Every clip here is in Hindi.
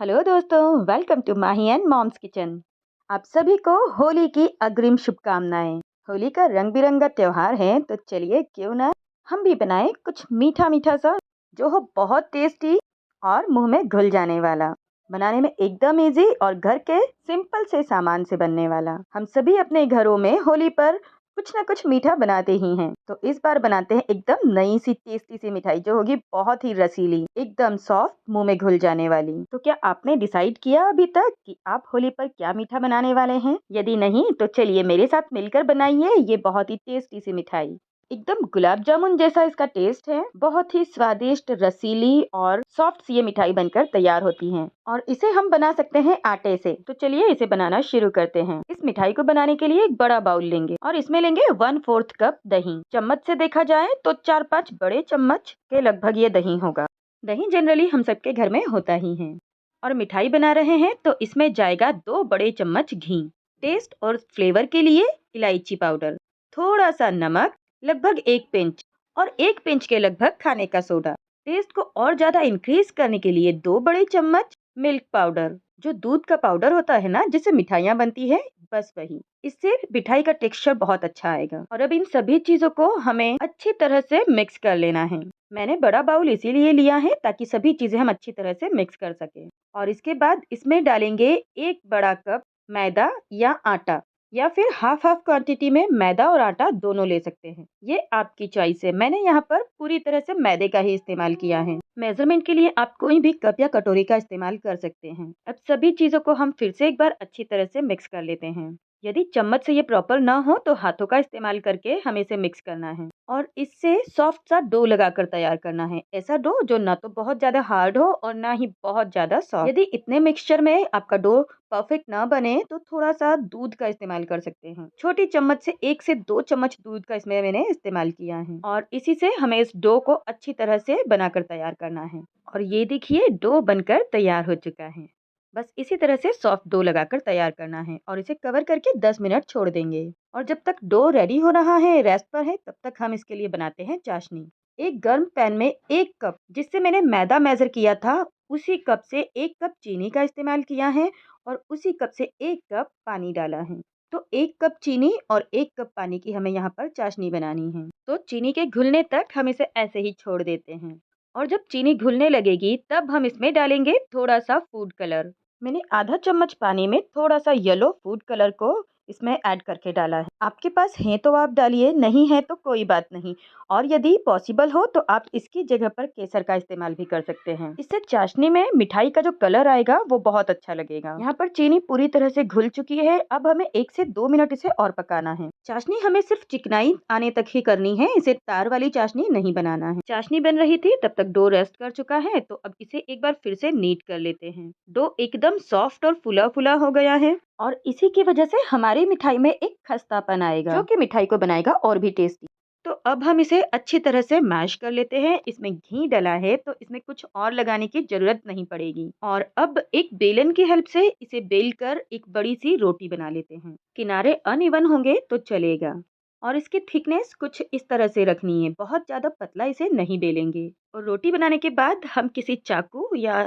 हेलो दोस्तों, welcome to Mahi and mom's kitchen. आप सभी को होली की अग्रिम शुभकामनाएं। होली का रंग बिरंगा त्योहार है, तो चलिए क्यों ना हम भी बनाएं कुछ मीठा मीठा सा जो हो बहुत टेस्टी और मुंह में घुल जाने वाला, बनाने में एकदम इजी और घर के सिंपल से सामान से बनने वाला। हम सभी अपने घरों में होली पर कुछ ना कुछ मीठा बनाते ही हैं, तो इस बार बनाते हैं एकदम नई सी टेस्टी सी मिठाई जो होगी बहुत ही रसीली, एकदम सॉफ्ट, मुंह में घुल जाने वाली। तो क्या आपने डिसाइड किया अभी तक कि आप होली पर क्या मीठा बनाने वाले हैं? यदि नहीं तो चलिए मेरे साथ मिलकर बनाइए ये बहुत ही टेस्टी सी मिठाई। एकदम गुलाब जामुन जैसा इसका टेस्ट है, बहुत ही स्वादिष्ट, रसीली और सॉफ्ट सी ये मिठाई बनकर तैयार होती है और इसे हम बना सकते हैं आटे से। तो चलिए इसे बनाना शुरू करते हैं। इस मिठाई को बनाने के लिए एक बड़ा बाउल लेंगे और इसमें लेंगे 1/4 कप दही। चम्मच से देखा जाए तो 4-5 बड़े चम्मच के लगभग ये दही होगा। दही जनरली हम सबके घर में होता ही है। और मिठाई बना रहे हैं तो इसमें जाएगा 2 बड़े चम्मच घी, टेस्ट और फ्लेवर के लिए इलायची पाउडर, थोड़ा सा नमक, लगभग 1 पिंच, और 1 पिंच के लगभग खाने का सोडा। टेस्ट को और ज्यादा इंक्रीज करने के लिए 2 बड़े चम्मच मिल्क पाउडर, जो दूध का पाउडर होता है ना जिससे मिठाइयाँ बनती है, बस वही। इससे मिठाई का टेक्सचर बहुत अच्छा आएगा। और अब इन सभी चीजों को हमें अच्छी तरह से मिक्स कर लेना है। मैंने बड़ा बाउल इसीलिए लिया है ताकि सभी चीजें हम अच्छी तरह से मिक्स कर सके। और इसके बाद इसमें डालेंगे 1 बड़ा कप मैदा या आटा, या फिर हाफ हाफ क्वांटिटी में मैदा और आटा दोनों ले सकते हैं। ये आपकी चॉइस है। मैंने यहाँ पर पूरी तरह से मैदे का ही इस्तेमाल किया है। मेजरमेंट के लिए आप कोई भी कप या कटोरी का इस्तेमाल कर सकते हैं। अब सभी चीजों को हम फिर से एक बार अच्छी तरह से मिक्स कर लेते हैं। यदि चम्मच से ये प्रॉपर ना हो तो हाथों का इस्तेमाल करके हमें इसे मिक्स करना है और इससे सॉफ्ट सा डो लगाकर तैयार करना है। ऐसा डो जो ना तो बहुत ज्यादा हार्ड हो और ना ही बहुत ज्यादा सॉफ्ट। यदि इतने मिक्सचर में आपका डो परफेक्ट ना बने तो थोड़ा सा दूध का इस्तेमाल कर सकते हैं। छोटी चम्मच से 1 से 2 चम्मच दूध का इसमें मैंने इस्तेमाल किया है और इसी से हमें इस डो को अच्छी तरह से बनाकर तैयार करना है। और ये देखिए डो बनकर तैयार हो चुका है। बस इसी तरह से सॉफ्ट डो लगाकर तैयार करना है और इसे कवर करके 10 मिनट छोड़ देंगे। और जब तक डो रेडी हो रहा है, रेस्ट पर है, तब तक हम इसके लिए बनाते हैं चाशनी। एक गर्म पैन में 1 कप, जिससे मैंने मैदा मेजर किया था, उसी कप से 1 कप चीनी का इस्तेमाल किया है और उसी कप से 1 कप पानी डाला है। तो 1 कप चीनी और 1 कप पानी की हमें यहाँ पर चाशनी बनानी है। तो चीनी के घुलने तक हम इसे ऐसे ही छोड़ देते हैं और जब चीनी घुलने लगेगी तब हम इसमें डालेंगे थोड़ा सा फूड कलर। मैंने आधा चम्मच पानी में थोड़ा सा येलो फूड कलर को इसमें ऐड करके डाला है। आपके पास है तो आप डालिए, नहीं है तो कोई बात नहीं। और यदि पॉसिबल हो तो आप इसकी जगह पर केसर का इस्तेमाल भी कर सकते हैं। इससे चाशनी में मिठाई का जो कलर आएगा वो बहुत अच्छा लगेगा। यहाँ पर चीनी पूरी तरह से घुल चुकी है। अब हमें 1 से 2 मिनट इसे और पकाना है। चाशनी हमें सिर्फ चिकनाई आने तक ही करनी है, इसे तार वाली चाशनी नहीं बनाना है। चाशनी बन रही थी तब तक डो रेस्ट कर चुका है, तो अब इसे एक बार फिर से नीट कर लेते हैं। डो एकदम सॉफ्ट और फुला फुला हो गया है और इसी की वजह से हमारी मिठाई में एक खस्तापन आएगा जो कि मिठाई को बनाएगा और भी टेस्टी। तो अब हम इसे अच्छी तरह से मैश कर लेते हैं। इसमें घी डला है तो इसमें कुछ और लगाने की जरूरत नहीं पड़ेगी। और अब एक बेलन की हेल्प से इसे बेल कर एक बड़ी सी रोटी बना लेते हैं। किनारे अनइवन होंगे तो चलेगा और इसकी थिकनेस कुछ इस तरह से रखनी है, बहुत ज्यादा पतला इसे नहीं बेलेंगे। और रोटी बनाने के बाद हम किसी चाकू या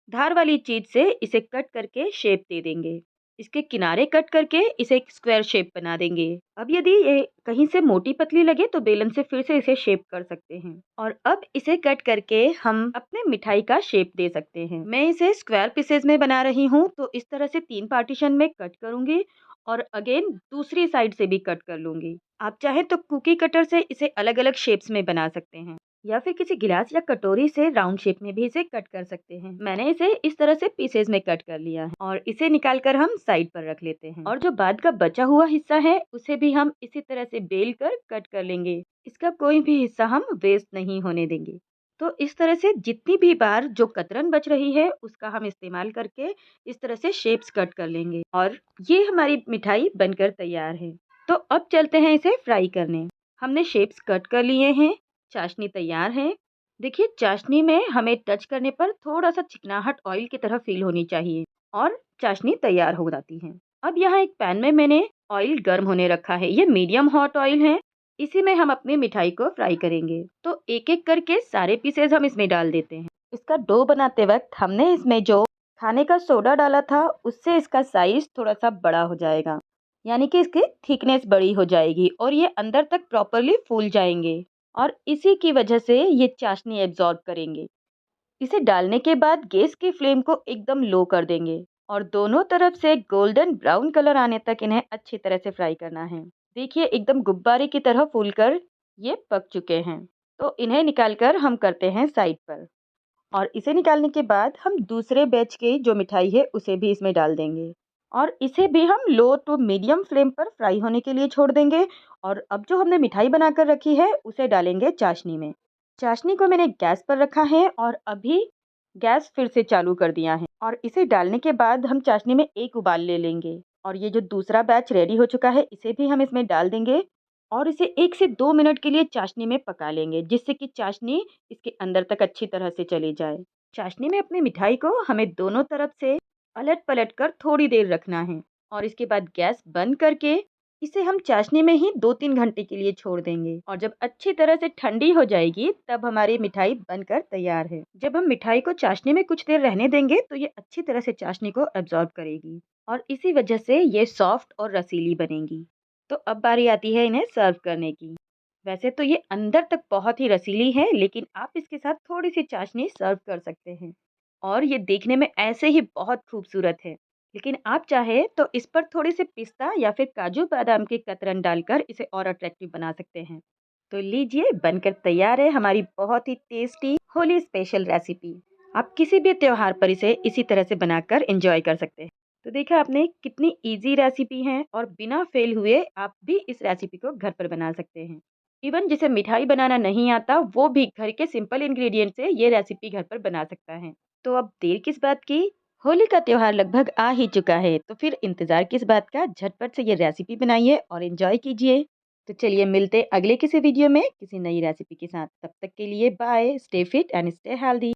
धार वाली चीज से इसे कट करके शेप दे देंगे। इसके किनारे कट करके इसे एक स्क्वायर शेप बना देंगे। अब यदि ये कहीं से मोटी पतली लगे तो बेलन से फिर से इसे शेप कर सकते हैं। और अब इसे कट करके हम अपने मिठाई का शेप दे सकते हैं। मैं इसे स्क्वायर पीसेज में बना रही हूँ, तो इस तरह से 3 पार्टीशन में कट करूंगी और अगेन दूसरी साइड से भी कट कर लूंगी। आप चाहे तो कुकी कटर से इसे अलग अलग शेप्स में बना सकते हैं या फिर किसी गिलास या कटोरी से राउंड शेप में भी इसे कट कर सकते हैं। मैंने इसे इस तरह से पीसेज में कट कर लिया है और इसे निकाल कर हम साइड पर रख लेते हैं। और जो बाद का बचा हुआ हिस्सा है उसे भी हम इसी तरह से बेल कर कट कर लेंगे। इसका कोई भी हिस्सा हम वेस्ट नहीं होने देंगे। तो इस तरह से जितनी भी बार जो कतरन बच रही है उसका हम इस्तेमाल करके इस तरह से शेप्स कट कर लेंगे और ये हमारी मिठाई बनकर तैयार है। तो अब चलते हैं इसे फ्राई करने। हमने शेप्स कट कर लिए हैं, चाशनी तैयार है। देखिए चाशनी में हमें टच करने पर थोड़ा सा चिकनाहट ऑयल की तरह फील होनी चाहिए और चाशनी तैयार हो जाती है। अब यहाँ एक पैन में मैंने ऑयल गर्म होने रखा है। ये मीडियम हॉट ऑयल है। इसी में हम अपनी मिठाई को फ्राई करेंगे। तो एक एक करके सारे पीसेस हम इसमें डाल देते हैं। इसका डो बनाते वक्त हमने इसमें जो खाने का सोडा डाला था, उससे इसका साइज़ थोड़ा-सा बड़ा हो जाएगा, यानी कि इसकी थिकनेस बड़ी हो जाएगी और ये अंदर तक प्रॉपर्ली फूल जाएँगे और इसी की वजह से ये चाशनी एब्ज़ॉर्ब करेंगे। इसे डालने के बाद गैस की फ्लेम को एकदम लो कर देंगे और दोनों तरफ से गोल्डन ब्राउन कलर आने तक इन्हें अच्छी तरह से फ्राई करना है। देखिए एकदम गुब्बारे की तरह फूलकर ये पक चुके हैं। तो इन्हें निकालकर हम करते हैं साइड पर और इसे निकालने के बाद हम दूसरे बैच की जो मिठाई है उसे भी इसमें डाल देंगे और इसे भी हम लो टू मीडियम फ्लेम पर फ्राई होने के लिए छोड़ देंगे। और अब जो हमने मिठाई बनाकर रखी है उसे डालेंगे चाशनी में। चाशनी को मैंने गैस पर रखा है और अभी गैस फिर से चालू कर दिया है और इसे डालने के बाद हम चाशनी में एक उबाल ले लेंगे और ये जो दूसरा बैच रेडी हो चुका है इसे भी हम इसमें डाल देंगे और इसे 1 से 2 मिनट के लिए चाशनी में पका लेंगे, जिससे कि चाशनी इसके अंदर तक अच्छी तरह से चली जाए। चाशनी में अपनी मिठाई को हमें दोनों तरफ से पलट-पलट कर थोड़ी देर रखना है और इसके बाद गैस बंद करके इसे हम चाशनी में ही 2-3 घंटे के लिए छोड़ देंगे और जब अच्छी तरह से ठंडी हो जाएगी तब हमारी मिठाई बनकर तैयार है। जब हम मिठाई को चाशनी में कुछ देर रहने देंगे तो ये अच्छी तरह से चाशनी को एब्जॉर्ब करेगी और इसी वजह से ये सॉफ्ट और रसीली बनेगी। तो अब बारी आती है इन्हें सर्व करने की। वैसे तो ये अंदर तक बहुत ही रसीली है, लेकिन आप इसके साथ थोड़ी-सी चाशनी सर्व कर सकते हैं और ये देखने में ऐसे ही बहुत खूबसूरत है। लेकिन आप चाहें तो इस पर थोड़ी-सी पिस्ता या फिर काजू बादाम के कतरन डालकर इसे और अट्रैक्टिव बना सकते हैं। तो लीजिए बनकर तैयार है हमारी बहुत ही टेस्टी होली स्पेशल रेसिपी। आप किसी भी त्योहार पर इसे इसी तरह से बनाकर एंजॉय कर सकते हैं। तो देखा आपने कितनी इजी रेसिपी है और बिना फेल हुए आप भी इस रेसिपी को घर पर बना सकते हैं। इवन जिसे मिठाई बनाना नहीं आता वो भी घर के सिंपल इंग्रेडिएंट से ये रेसिपी घर पर बना सकता है। तो अब देर किस बात की? होली का त्योहार लगभग आ ही चुका है, तो फिर इंतजार किस बात का? झटपट से ये रेसिपी बनाइए और एंजॉय कीजिए। तो चलिए मिलते अगले किसी वीडियो में किसी नई रेसिपी के साथ। तब तक के लिए bye, stay fit and stay healthy.